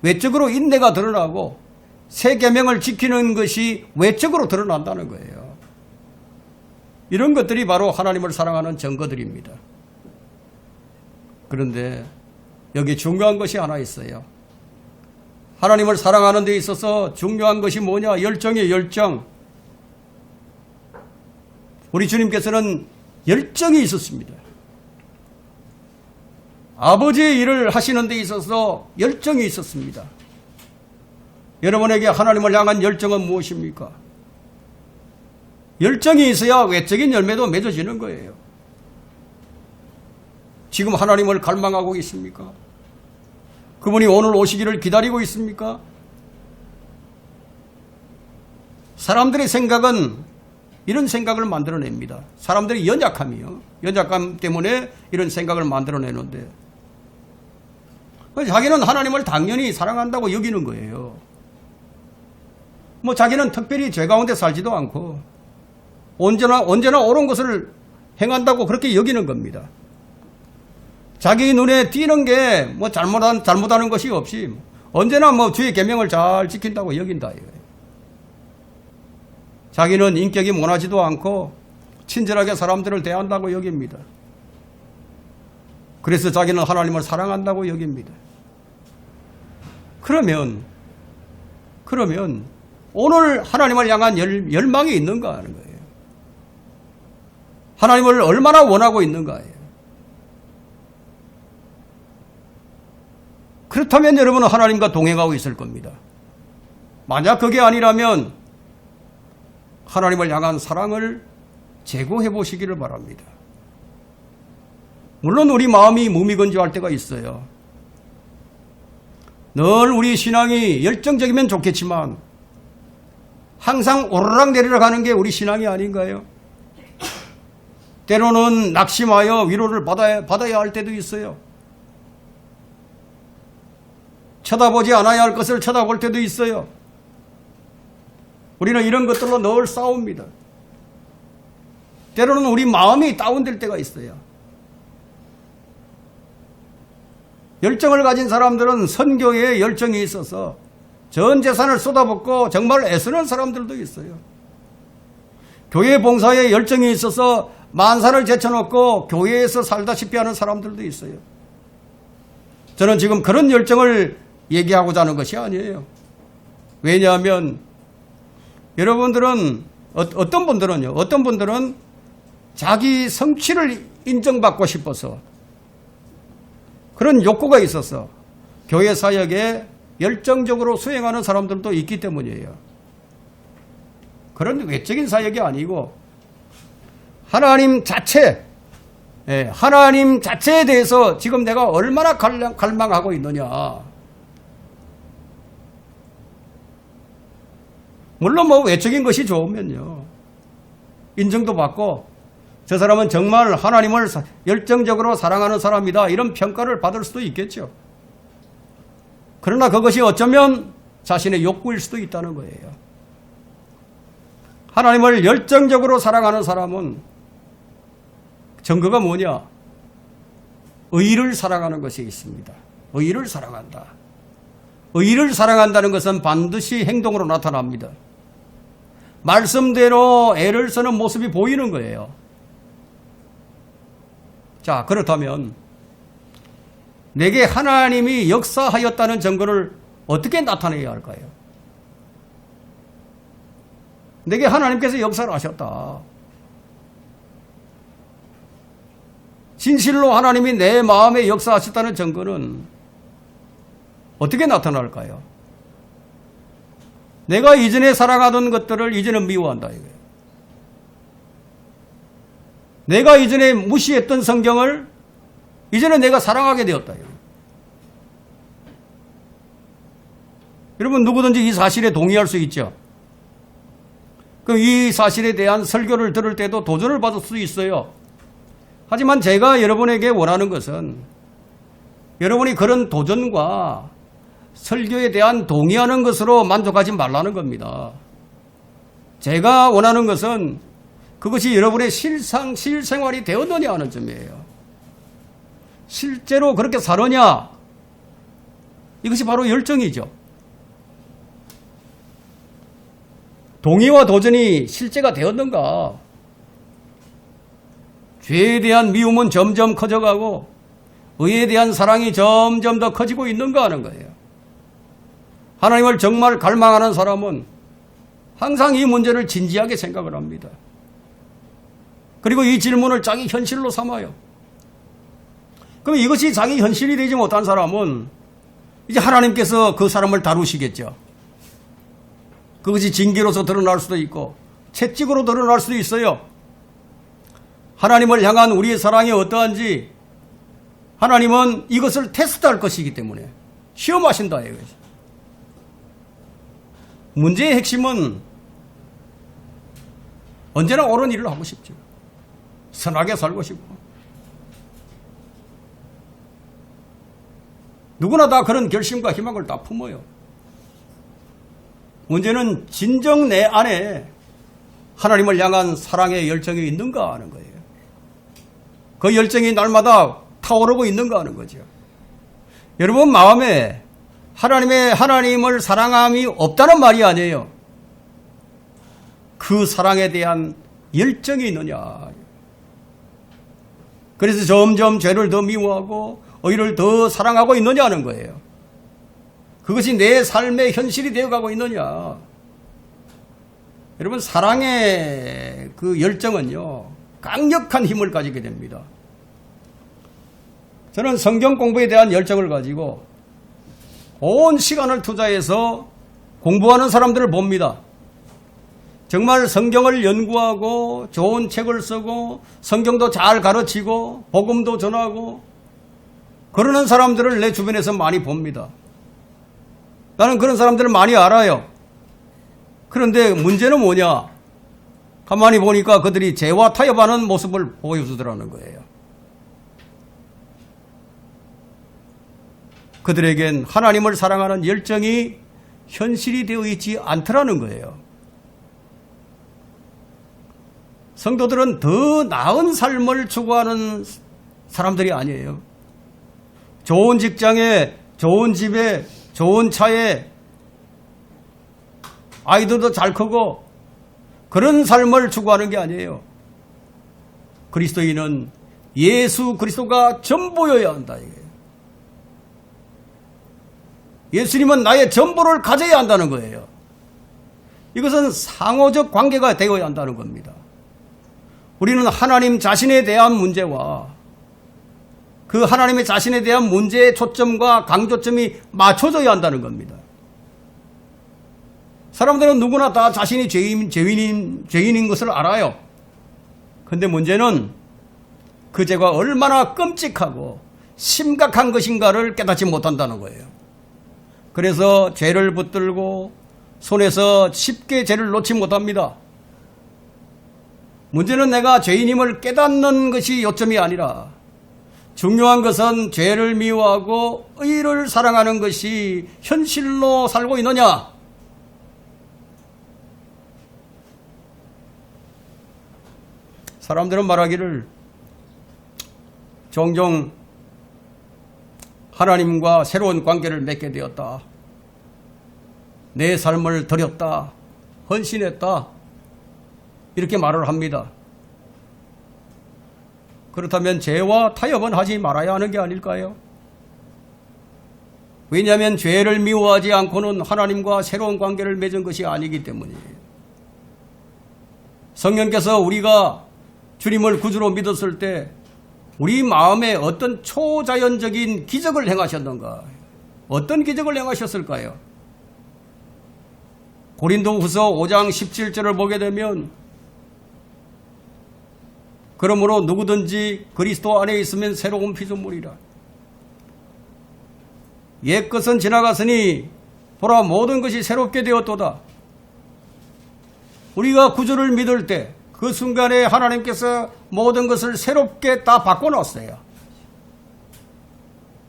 외적으로 인내가 드러나고 새 계명을 지키는 것이 외적으로 드러난다는 거예요. 이런 것들이 바로 하나님을 사랑하는 증거들입니다. 그런데 여기 중요한 것이 하나 있어요. 하나님을 사랑하는 데 있어서 중요한 것이 뭐냐? 열정이에요, 열정. 우리 주님께서는 열정이 있었습니다. 아버지의 일을 하시는 데 있어서 열정이 있었습니다. 여러분에게 하나님을 향한 열정은 무엇입니까? 열정이 있어야 외적인 열매도 맺어지는 거예요. 지금 하나님을 갈망하고 있습니까? 그분이 오늘 오시기를 기다리고 있습니까? 사람들의 생각은 이런 생각을 만들어냅니다. 사람들의 연약감 때문에 이런 생각을 만들어내는데 자기는 하나님을 당연히 사랑한다고 여기는 거예요. 자기는 특별히 죄 가운데 살지도 않고 언제나 옳은 것을 행한다고 그렇게 여기는 겁니다. 자기 눈에 띄는 게 잘못하는 것이 없이 언제나 주의 계명을 잘 지킨다고 여긴다 이거예요. 자기는 인격이 모나지도 않고 친절하게 사람들을 대한다고 여깁니다. 그래서 자기는 하나님을 사랑한다고 여깁니다. 그러면 오늘 하나님을 향한 열망이 있는가 하는 거예요. 하나님을 얼마나 원하고 있는가예요. 그렇다면 여러분은 하나님과 동행하고 있을 겁니다. 만약 그게 아니라면 하나님을 향한 사랑을 재고해 보시기를 바랍니다. 물론 우리 마음이 무미건조할 때가 있어요. 늘 우리 신앙이 열정적이면 좋겠지만 항상 오르락 내리락 하는 게 우리 신앙이 아닌가요? 때로는 낙심하여 위로를 받아야 할 때도 있어요. 쳐다보지 않아야 할 것을 쳐다볼 때도 있어요. 우리는 이런 것들로 늘 싸웁니다. 때로는 우리 마음이 다운될 때가 있어요. 열정을 가진 사람들은 선교에 열정이 있어서 전 재산을 쏟아붓고 정말 애쓰는 사람들도 있어요. 교회 봉사에 열정이 있어서 만사를 제쳐놓고 교회에서 살다시피 하는 사람들도 있어요. 저는 지금 그런 열정을 얘기하고자 하는 것이 아니에요. 왜냐하면 여러분들은 어떤 분들은 자기 성취를 인정받고 싶어서 그런 욕구가 있어서 교회 사역에 열정적으로 수행하는 사람들도 있기 때문이에요. 그런 외적인 사역이 아니고 하나님 자체, 하나님 자체에 대해서 지금 내가 얼마나 갈망하고 있느냐. 물론 뭐 외적인 것이 좋으면요, 인정도 받고 저 사람은 정말 하나님을 열정적으로 사랑하는 사람이다, 이런 평가를 받을 수도 있겠죠. 그러나 그것이 어쩌면 자신의 욕구일 수도 있다는 거예요. 하나님을 열정적으로 사랑하는 사람은 증거가 뭐냐? 의를 사랑하는 것이 있습니다. 의를 사랑한다. 의를 사랑한다는 것은 반드시 행동으로 나타납니다. 말씀대로 애를 쓰는 모습이 보이는 거예요. 자, 그렇다면 내게 하나님이 역사하였다는 증거를 어떻게 나타내야 할까요? 내게 하나님께서 역사를 하셨다. 진실로 하나님이 내 마음에 역사하셨다는 증거는 어떻게 나타날까요? 내가 이전에 사랑하던 것들을 이제는 미워한다 이거예요. 내가 이전에 무시했던 성경을 이제는 내가 사랑하게 되었다 이거예요. 여러분, 누구든지 이 사실에 동의할 수 있죠. 그럼 이 사실에 대한 설교를 들을 때도 도전을 받을 수 있어요. 하지만 제가 여러분에게 원하는 것은 여러분이 그런 도전과 설교에 대한 동의하는 것으로 만족하지 말라는 겁니다. 제가 원하는 것은 그것이 여러분의 실생활이 되었느냐 하는 점이에요. 실제로 그렇게 사느냐? 이것이 바로 열정이죠. 동의와 도전이 실제가 되었는가? 죄에 대한 미움은 점점 커져가고 의에 대한 사랑이 점점 더 커지고 있는가 하는 거예요. 하나님을 정말 갈망하는 사람은 항상 이 문제를 진지하게 생각을 합니다. 그리고 이 질문을 자기 현실로 삼아요. 그럼 이것이 자기 현실이 되지 못한 사람은 이제 하나님께서 그 사람을 다루시겠죠. 그것이 징계로서 드러날 수도 있고 채찍으로 드러날 수도 있어요. 하나님을 향한 우리의 사랑이 어떠한지 하나님은 이것을 테스트할 것이기 때문에 시험하신다 이거죠. 문제의 핵심은 언제나 옳은 일을 하고 싶죠. 선하게 살고 싶고. 누구나 다 그런 결심과 희망을 다 품어요. 문제는 진정 내 안에 하나님을 향한 사랑의 열정이 있는가 하는 거예요. 그 열정이 날마다 타오르고 있는가 하는 거죠. 여러분 마음에 하나님을 사랑함이 없다는 말이 아니에요. 그 사랑에 대한 열정이 있느냐. 그래서 점점 죄를 더 미워하고 의를 더 사랑하고 있느냐 하는 거예요. 그것이 내 삶의 현실이 되어가고 있느냐. 여러분, 사랑의 그 열정은요, 강력한 힘을 가지게 됩니다. 저는 성경 공부에 대한 열정을 가지고 온 시간을 투자해서 공부하는 사람들을 봅니다. 정말 성경을 연구하고 좋은 책을 쓰고 성경도 잘 가르치고 복음도 전하고 그러는 사람들을 내 주변에서 많이 봅니다. 나는 그런 사람들을 많이 알아요. 그런데 문제는 뭐냐? 가만히 보니까 그들이 죄와 타협하는 모습을 보여주더라는 거예요. 그들에겐 하나님을 사랑하는 열정이 현실이 되어 있지 않더라는 거예요. 성도들은 더 나은 삶을 추구하는 사람들이 아니에요. 좋은 직장에, 좋은 집에, 좋은 차에, 아이들도 잘 크고 그런 삶을 추구하는 게 아니에요. 그리스도인은 예수 그리스도가 전부여야 한다. 예수님은 나의 전부를 가져야 한다는 거예요. 이것은 상호적 관계가 되어야 한다는 겁니다. 우리는 하나님 자신에 대한 문제와 그 하나님의 자신에 대한 문제의 초점과 강조점이 맞춰져야 한다는 겁니다. 사람들은 누구나 다 자신이 죄인인 것을 알아요. 그런데 문제는 그 죄가 얼마나 끔찍하고 심각한 것인가를 깨닫지 못한다는 거예요. 그래서 죄를 붙들고 손에서 쉽게 죄를 놓지 못합니다. 문제는 내가 죄인임을 깨닫는 것이 요점이 아니라 중요한 것은 죄를 미워하고 의를 사랑하는 것이 현실로 살고 있느냐. 사람들은 말하기를 종종 하나님과 새로운 관계를 맺게 되었다. 내 삶을 드렸다. 헌신했다. 이렇게 말을 합니다. 그렇다면 죄와 타협은 하지 말아야 하는 게 아닐까요? 왜냐하면 죄를 미워하지 않고는 하나님과 새로운 관계를 맺은 것이 아니기 때문이에요. 성령께서 우리가 주님을 구주로 믿었을 때 우리 마음에 어떤 초자연적인 기적을 행하셨는가? 어떤 기적을 행하셨을까요? 고린도후서 5장 17절을 보게 되면 그러므로 누구든지 그리스도 안에 있으면 새로운 피조물이라. 옛것은 지나갔으니 보라 모든 것이 새롭게 되었도다. 우리가 구주를 믿을 때 그 순간에 하나님께서 모든 것을 새롭게 다 바꿔놨어요.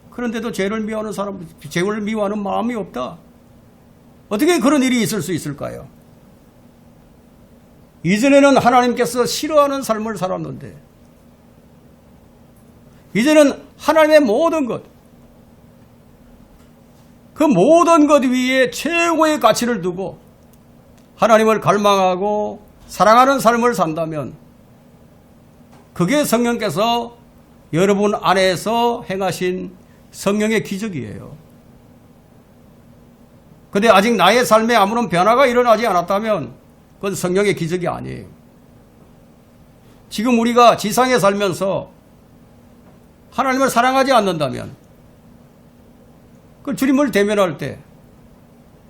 그런데도 죄를 미워하는 사람, 죄를 미워하는 마음이 없다. 어떻게 그런 일이 있을 수 있을까요? 이전에는 하나님께서 싫어하는 삶을 살았는데 이제는 하나님의 모든 것, 그 모든 것 위에 최고의 가치를 두고 하나님을 갈망하고 사랑하는 삶을 산다면 그게 성령께서 여러분 안에서 행하신 성령의 기적이에요. 그런데 아직 나의 삶에 아무런 변화가 일어나지 않았다면 그건 성령의 기적이 아니에요. 지금 우리가 지상에 살면서 하나님을 사랑하지 않는다면 그 주님을 대면할 때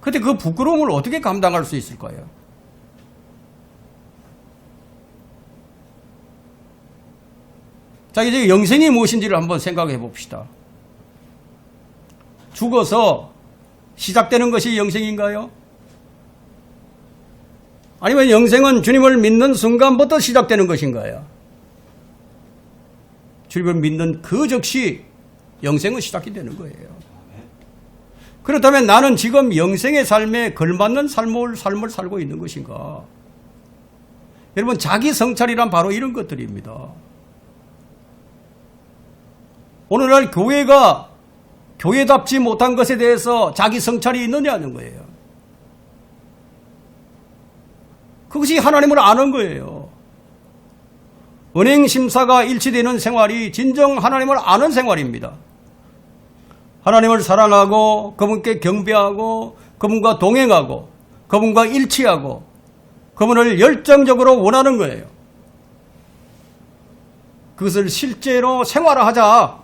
그때 그 부끄러움을 어떻게 감당할 수 있을까요? 자, 이제 영생이 무엇인지를 한번 생각해 봅시다. 죽어서 시작되는 것이 영생인가요? 아니면 영생은 주님을 믿는 순간부터 시작되는 것인가요? 주님을 믿는 그 즉시 영생은 시작이 되는 거예요. 그렇다면 나는 지금 영생의 삶에 걸맞는 삶을 살고 있는 것인가? 여러분, 자기 성찰이란 바로 이런 것들입니다. 오늘날 교회가 교회답지 못한 것에 대해서 자기 성찰이 있느냐는 거예요. 그것이 하나님을 아는 거예요. 은행 심사가 일치되는 생활이 진정 하나님을 아는 생활입니다. 하나님을 사랑하고 그분께 경배하고 그분과 동행하고 그분과 일치하고 그분을 열정적으로 원하는 거예요. 그것을 실제로 생활화하자.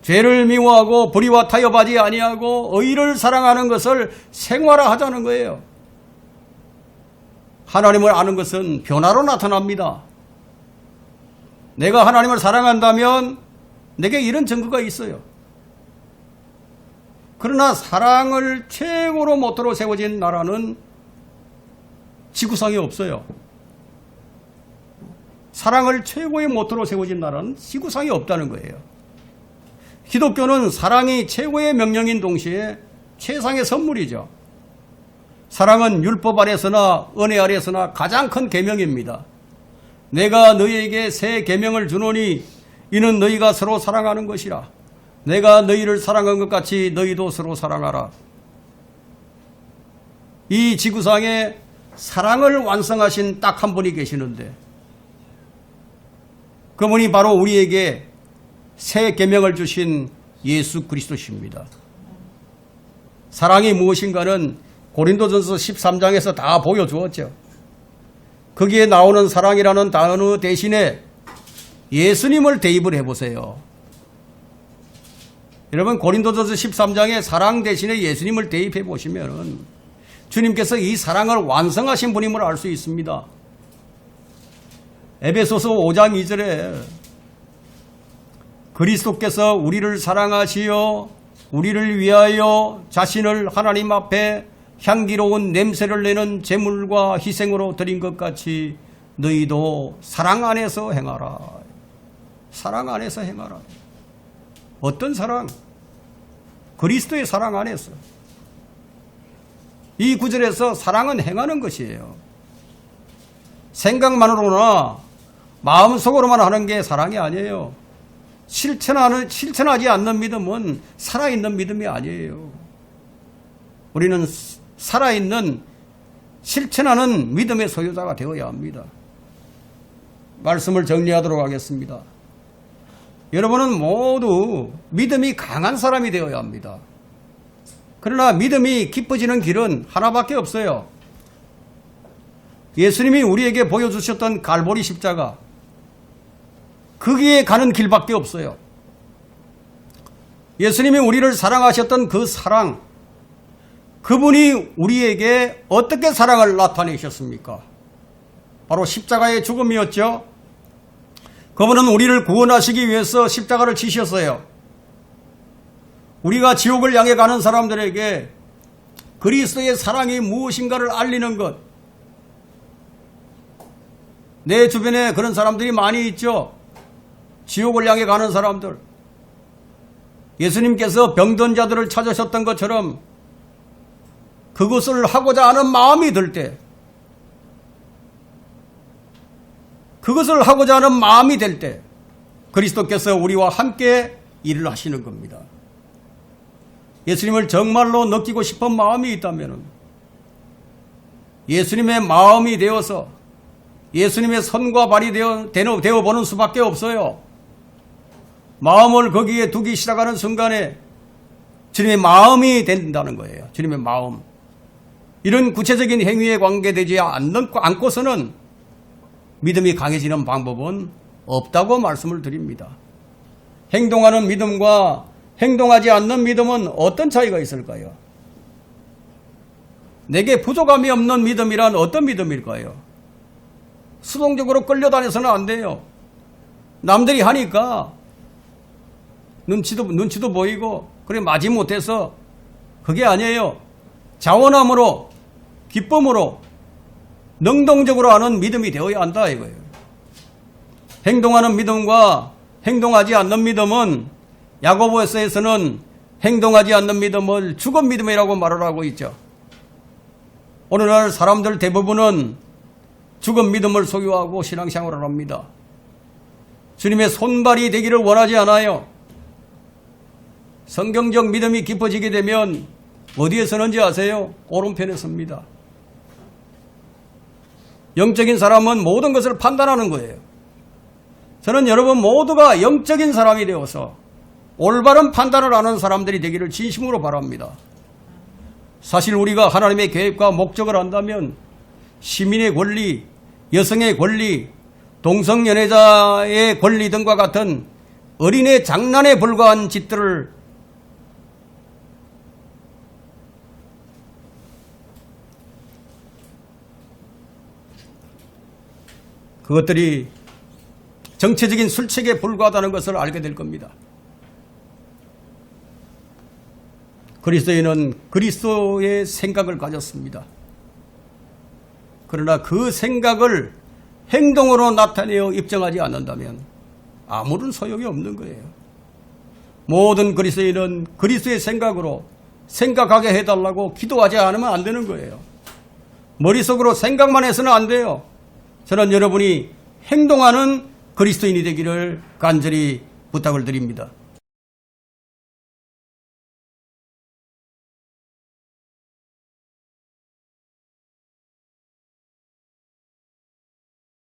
죄를 미워하고 불의와 타협하지 아니하고 의를 사랑하는 것을 생활화하자는 거예요. 하나님을 아는 것은 변화로 나타납니다. 내가 하나님을 사랑한다면 내게 이런 증거가 있어요. 그러나 사랑을 최고로 모토로 세워진 나라는 지구상에 없어요. 사랑을 최고의 모토로 세워진 나라는 지구상에 없다는 거예요. 기독교는 사랑이 최고의 명령인 동시에 최상의 선물이죠. 사랑은 율법 아래서나 은혜 아래서나 가장 큰 계명입니다. 내가 너희에게 새 계명을 주노니 이는 너희가 서로 사랑하는 것이라. 내가 너희를 사랑한 것 같이 너희도 서로 사랑하라. 이 지구상에 사랑을 완성하신 딱 한 분이 계시는데 그분이 바로 우리에게 새 계명을 주신 예수 그리스도십니다. 사랑이 무엇인가는 고린도전서 13장에서 다 보여주었죠. 거기에 나오는 사랑이라는 단어 대신에 예수님을 대입을 해보세요. 여러분 고린도전서 13장에 사랑 대신에 예수님을 대입해 보시면 주님께서 이 사랑을 완성하신 분임을 알 수 있습니다. 에베소서 5장 2절에 그리스도께서 우리를 사랑하시어 우리를 위하여 자신을 하나님 앞에 향기로운 냄새를 내는 제물과 희생으로 드린 것 같이 너희도 사랑 안에서 행하라. 사랑 안에서 행하라. 어떤 사랑? 그리스도의 사랑 안에서. 이 구절에서 사랑은 행하는 것이에요. 생각만으로나 마음속으로만 하는 게 사랑이 아니에요. 실천하지 않는 믿음은 살아있는 믿음이 아니에요. 우리는 살아있는 실천하는 믿음의 소유자가 되어야 합니다. 말씀을 정리하도록 하겠습니다. 여러분은 모두 믿음이 강한 사람이 되어야 합니다. 그러나 믿음이 깊어지는 길은 하나밖에 없어요. 예수님이 우리에게 보여주셨던 갈보리 십자가, 거기에 가는 길밖에 없어요. 예수님이 우리를 사랑하셨던 그 사랑, 그분이 우리에게 어떻게 사랑을 나타내셨습니까? 바로 십자가의 죽음이었죠. 그분은 우리를 구원하시기 위해서 십자가를 지셨어요. 우리가 지옥을 향해 가는 사람들에게 그리스도의 사랑이 무엇인가를 알리는 것. 내 주변에 그런 사람들이 많이 있죠. 지옥을 향해 가는 사람들. 예수님께서 병든 자들을 찾으셨던 것처럼 그것을 하고자 하는 마음이 들 때, 그것을 하고자 하는 마음이 될 때 그리스도께서 우리와 함께 일을 하시는 겁니다. 예수님을 정말로 느끼고 싶은 마음이 있다면 예수님의 마음이 되어서 예수님의 손과 발이 되어 보는 수밖에 없어요. 마음을 거기에 두기 시작하는 순간에 주님의 마음이 된다는 거예요. 주님의 마음. 이런 구체적인 행위에 관계되지 않고서는 믿음이 강해지는 방법은 없다고 말씀을 드립니다. 행동하는 믿음과 행동하지 않는 믿음은 어떤 차이가 있을까요? 내게 부족함이 없는 믿음이란 어떤 믿음일까요? 수동적으로 끌려다녀서는 안 돼요. 남들이 하니까 눈치도 보이고 그래 마지못해서 그게 아니에요. 자원함으로 기쁨으로 능동적으로 하는 믿음이 되어야 한다 이거예요. 행동하는 믿음과 행동하지 않는 믿음은 야고보서에서는 행동하지 않는 믿음을 죽은 믿음이라고 말을 하고 있죠. 오늘날 사람들 대부분은 죽은 믿음을 소유하고 신앙생활을 합니다. 주님의 손발이 되기를 원하지 않아요. 성경적 믿음이 깊어지게 되면 어디에 서는지 아세요? 오른편에 섭니다. 영적인 사람은 모든 것을 판단하는 거예요. 저는 여러분 모두가 영적인 사람이 되어서 올바른 판단을 하는 사람들이 되기를 진심으로 바랍니다. 사실 우리가 하나님의 계획과 목적을 안다면 시민의 권리, 여성의 권리, 동성연애자의 권리 등과 같은 어린애 장난에 불과한 짓들을 그것들이 정체적인 술책에 불과하다는 것을 알게 될 겁니다. 그리스도인은 그리스도의 생각을 가졌습니다. 그러나 그 생각을 행동으로 나타내어 입증하지 않는다면 아무런 소용이 없는 거예요. 모든 그리스도인은 그리스도의 생각으로 생각하게 해달라고 기도하지 않으면 안 되는 거예요. 머릿속으로 생각만 해서는 안 돼요. 저는 여러분이 행동하는 그리스도인이 되기를 간절히 부탁을 드립니다.